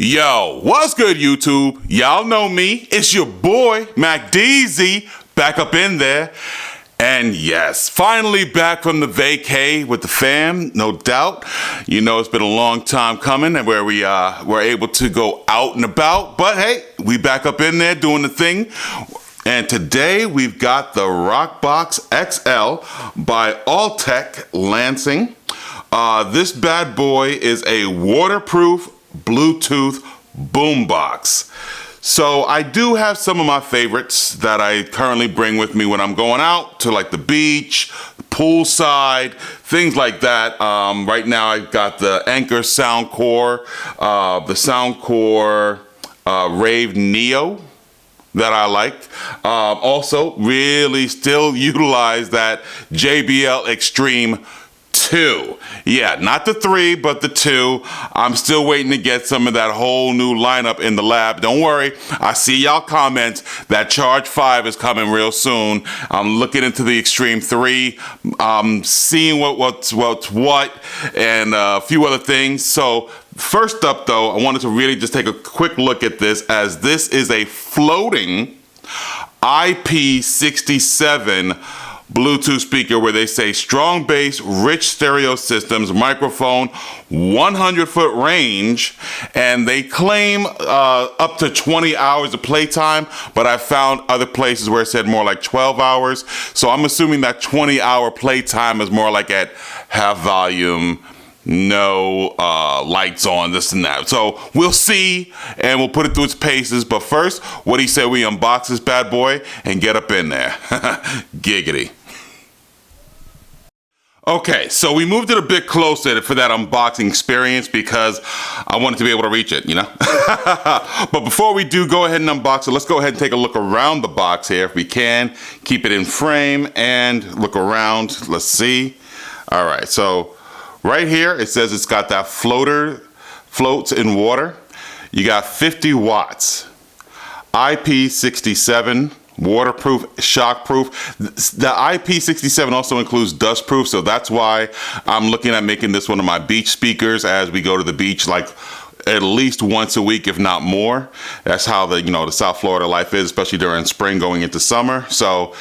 Yo, what's good, YouTube? Y'all know me. It's your boy, Mac DZ, back up in there. And yes, finally back from the vacay with the fam, no doubt. You know, it's been a long time coming and where we were able to go out and about. But hey, we back up in there doing the thing. And today we've got the Rockbox XL by Altec Lansing. This bad boy is a waterproof Bluetooth boombox. So I do have some of my favorites that I currently bring with me when I'm going out to like the beach, poolside, things like that. Right now I've got the Anchor Soundcore, the Soundcore Rave Neo that I like. Also really still utilize that JBL Extreme 2. Yeah, not the 3, but the 2. I'm still waiting to get some of that whole new lineup in the lab. Don't worry, I see y'all comments. That Charge 5 is coming real soon. I'm looking into the Extreme 3, seeing what's what, and a few other things. So first up though, I wanted to really just take a quick look at this, as this is a floating IP67 Bluetooth speaker where they say strong bass, rich stereo systems, microphone, 100-foot range, and they claim up to 20 hours of playtime, but I found other places where it said more like 12 hours. So I'm assuming that 20-hour playtime is more like at half volume, no lights on, this and that. So we'll see, and we'll put it through its paces. But first, what do you say we unbox this bad boy and get up in there? Giggity. Okay, so we moved it a bit closer for that unboxing experience because I wanted to be able to reach it, you know? But before we do go ahead and unbox it, let's go ahead and take a look around the box here if we can. Keep it in frame and look around. Let's see. All right, so right here, it says it's got that floats in water. You got 50 watts, IP67, waterproof, shockproof. The IP67 also includes dustproof, so that's why I'm looking at making this one of my beach speakers as we go to the beach, like at least once a week, if not more. That's how the South Florida life is, especially during spring going into summer. So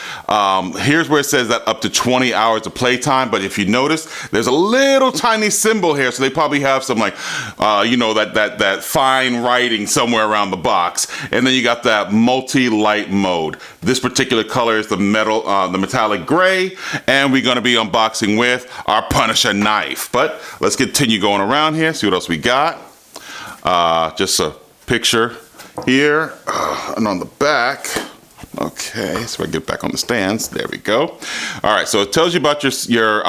here's where it says that up to 20 hours of playtime. But if you notice, there's a little tiny symbol here, so they probably have some like that fine writing somewhere around the box. And then you got that multi-light mode. This particular color is the metallic gray, and we're going to be unboxing with our Punisher knife. But let's continue going around here, see what else we got. Just a picture here, and on the back. Okay, so I get back on the stands. There we go. All right, so it tells you about your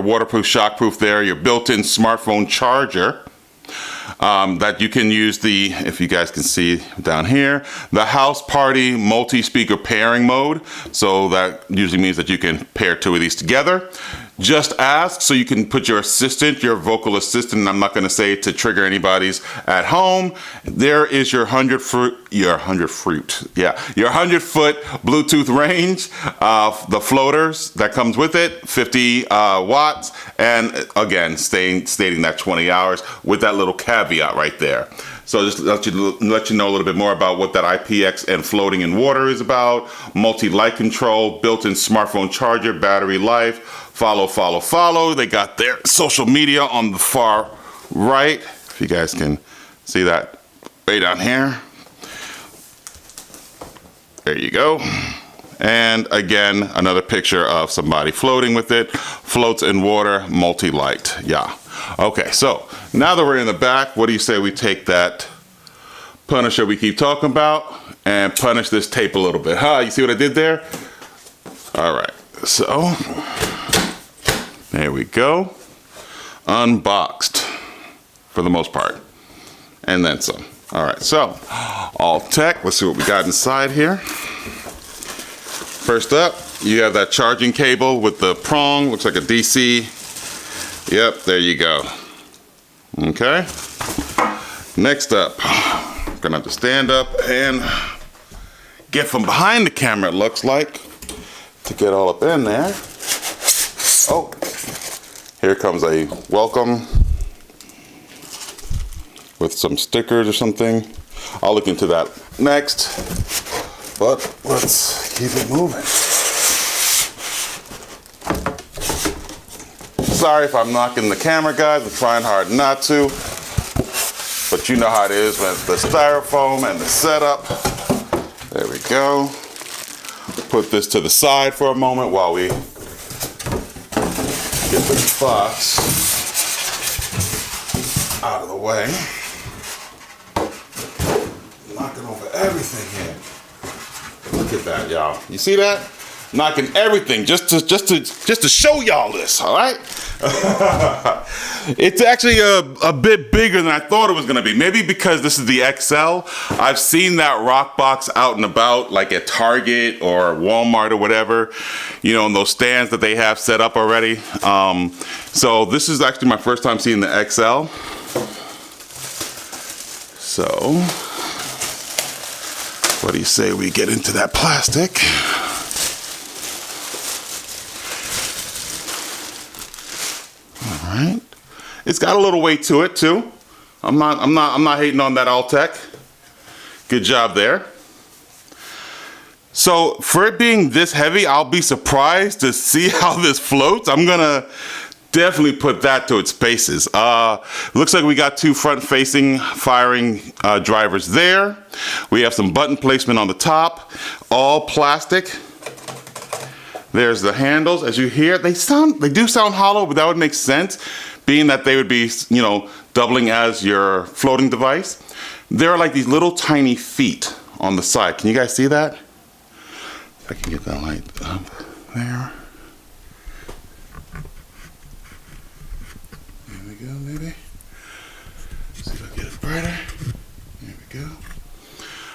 waterproof, shockproof there, your built-in smartphone charger. That you can use if you guys can see down here, the house party multi-speaker pairing mode. So that usually means that you can pair two of these together. Just ask, so you can put your assistant, your vocal assistant, and I'm not going to say it to trigger anybody's at home. There is your 100-foot Bluetooth range, the floaters that comes with it, 50 watts, and again, stating that 20 hours with that little caveat right there. So just let you know a little bit more about what that IPX and floating in water is about. Multi-light control, built-in smartphone charger, battery life, follow. They got their social media on the far right. If you guys can see that way down here. There you go. And again, another picture of somebody floating with it. Floats in water, multi-light, yeah. Okay, so now that we're in the back, what do you say we take that Punisher we keep talking about and punish this tape a little bit? You see what I did there? All right, so there we go. Unboxed for the most part, and then some. All right, so Altec, let's see what we got inside here. First up, you have that charging cable with the prong, looks like a DC. Yep, there you go. Okay. Next up, I'm gonna have to stand up and get from behind the camera, it looks like, to get all up in there. Oh, here comes a welcome with some stickers or something. I'll look into that next, but let's keep it moving. Sorry if I'm knocking the camera, guys. I'm trying hard not to, but you know how it is with the styrofoam and the setup. There we go. Put this to the side for a moment while we get this box out of the way. Knocking over everything here. Look at that, y'all. You see that? Knocking everything just to show y'all this, all right? It's actually a bit bigger than I thought it was gonna be. Maybe because this is the XL. I've seen that Rockbox out and about, like at Target or Walmart or whatever, you know, in those stands that they have set up already. So this is actually my first time seeing the XL. So, what do you say we get into that plastic? All right. It's got a little weight to it too. I'm not hating on that Altec. Good job there. So for it being this heavy, I'll be surprised to see how this floats. I'm gonna definitely put that to its paces. Looks like we got two front-facing firing drivers there. We have some button placement on the top, all plastic. There's the handles. As you hear, they do sound hollow, but that would make sense, being that they would be, you know, doubling as your floating device. There are like these little tiny feet on the side. Can you guys see that? If I can get that light up there. There we go, maybe. See if I get it brighter. There we go.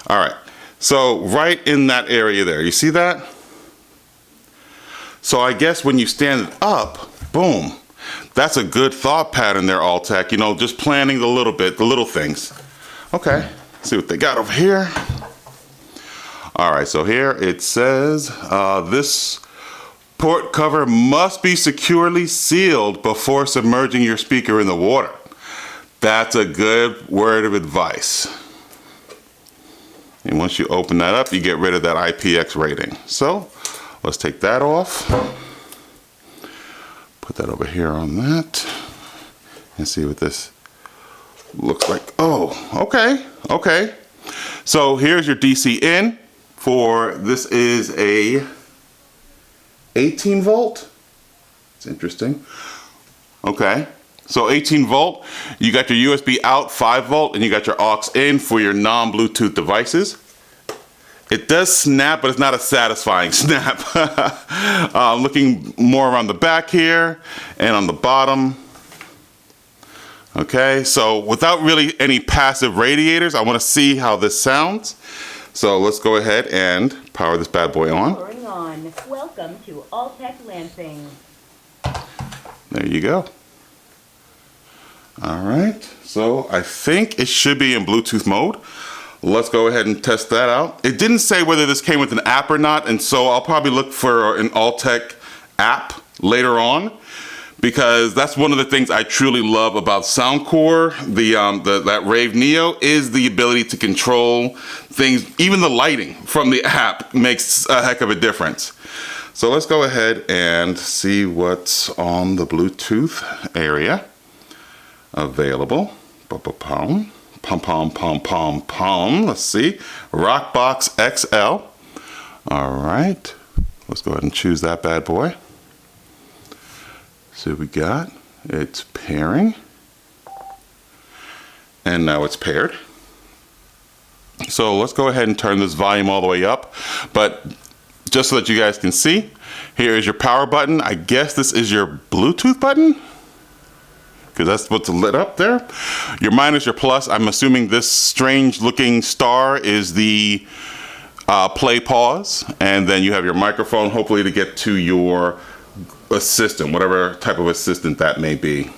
All right. So right in that area there, you see that? So I guess when you stand it up, boom, that's a good thought pattern there, Altec. You know, just planning the little things. Okay, let's see what they got over here. All right, so here it says, this port cover must be securely sealed before submerging your speaker in the water. That's a good word of advice. And once you open that up, you get rid of that IPX rating. So let's take that off. Put that over here on that and see what this looks like. Oh, okay, okay. So here's your DC in for, this is a 18 volt. It's interesting. Okay, so 18 volt, you got your USB out 5 volt and you got your aux in for your non-Bluetooth devices. It does snap, but it's not a satisfying snap. Looking more around the back here and on the bottom. Okay, so without really any passive radiators, I want to see how this sounds. So let's go ahead and power this bad boy on. Powering on. Welcome to Altec Lansing. There you go. All right, so I think it should be in Bluetooth mode. Let's go ahead and test that out. It didn't say whether this came with an app or not, and so I'll probably look for an Altec app later on, because that's one of the things I truly love about Soundcore, that Rave Neo, is the ability to control things. Even the lighting from the app makes a heck of a difference. So let's go ahead and see what's on the Bluetooth area available. Pom, pom, pom, pom, pom. Let's see. Rockbox XL. All right. Let's go ahead and choose that bad boy. See what we got. It's pairing. And now it's paired. So let's go ahead and turn this volume all the way up. But just so that you guys can see, here is your power button. I guess this is your Bluetooth button, because that's what's lit up there. Your minus, your plus. I'm assuming this strange looking star is the play pause. And then you have your microphone, hopefully to get to your assistant, whatever type of assistant that may be.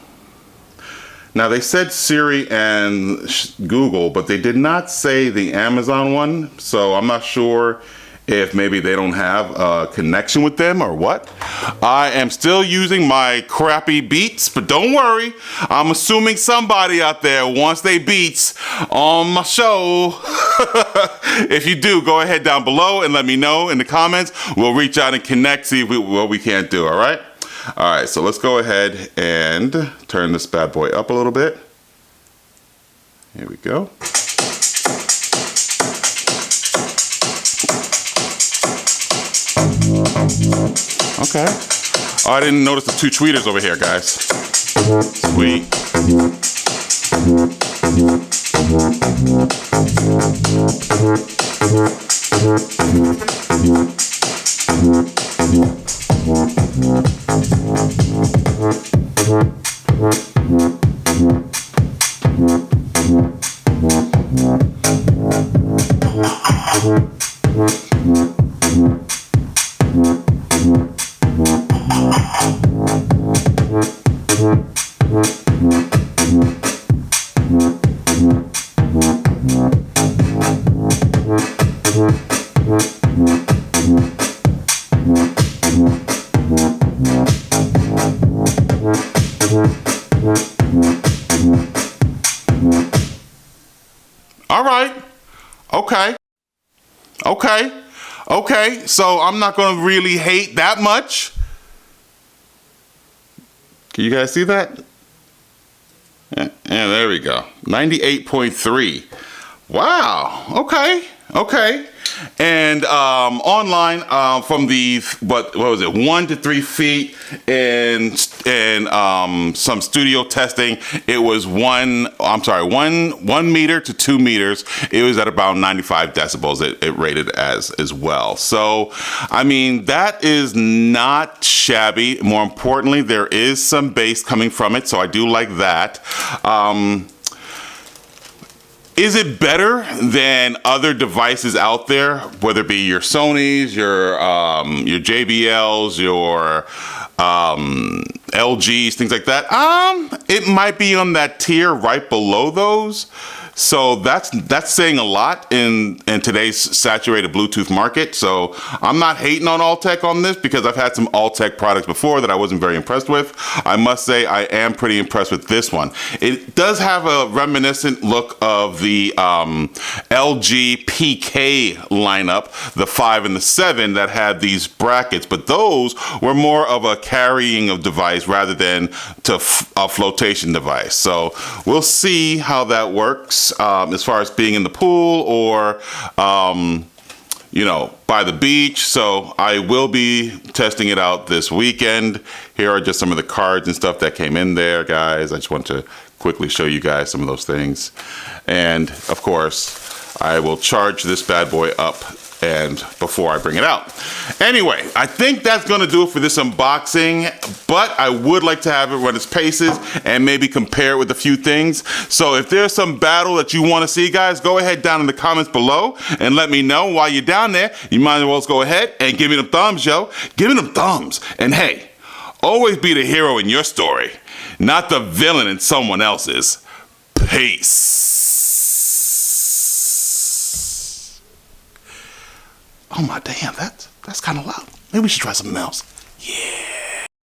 Now they said Siri and Google, but they did not say the Amazon one. So I'm not sure if maybe they don't have a connection with them or what. I am still using my crappy Beats, but don't worry. I'm assuming somebody out there wants their Beats on my show. If you do, go ahead down below and let me know in the comments. We'll reach out and connect, see what we can't do, all right? All right, so let's go ahead and turn this bad boy up a little bit. Here we go. Okay. Oh, I didn't notice the two tweeters over here, guys. Sweet. All right. Okay. So I'm not going to really hate that much. Can you guys see that? Yeah, there we go. 98.3. Wow. Okay. And online from the what was it, 1 to 3 feet and some studio testing, it was 1 meter to 2 meters. It was at about 95 decibels. It rated as well. So I mean, that is not shabby. More importantly, there is some bass coming from it, so I do like that. Is it better than other devices out there, whether it be your Sonys, your JBLs, your LGs, things like that? It might be on that tier right below those. So that's saying a lot in today's saturated Bluetooth market. So I'm not hating on Altec on this because I've had some Altec products before that I wasn't very impressed with. I must say I am pretty impressed with this one. It does have a reminiscent look of the LG PK lineup, the 5 and the 7 that had these brackets, but those were more of a carrying of device rather than a flotation device. So we'll see how that works. As far as being in the pool or, by the beach. So I will be testing it out this weekend. Here are just some of the cards and stuff that came in there, guys. I just want to quickly show you guys some of those things. And of course, I will charge this bad boy up and before I bring it out. Anyway, I think that's gonna do it for this unboxing, but I would like to have it run its paces and maybe compare it with a few things. So if there's some battle that you wanna see, guys, go ahead down in the comments below and let me know. While you're down there, you might as well go ahead and give me them thumbs, yo. Give me them thumbs. And hey, always be the hero in your story, not the villain in someone else's. Peace. Oh my damn, that's kind of loud. Maybe we should try something else. Yeah.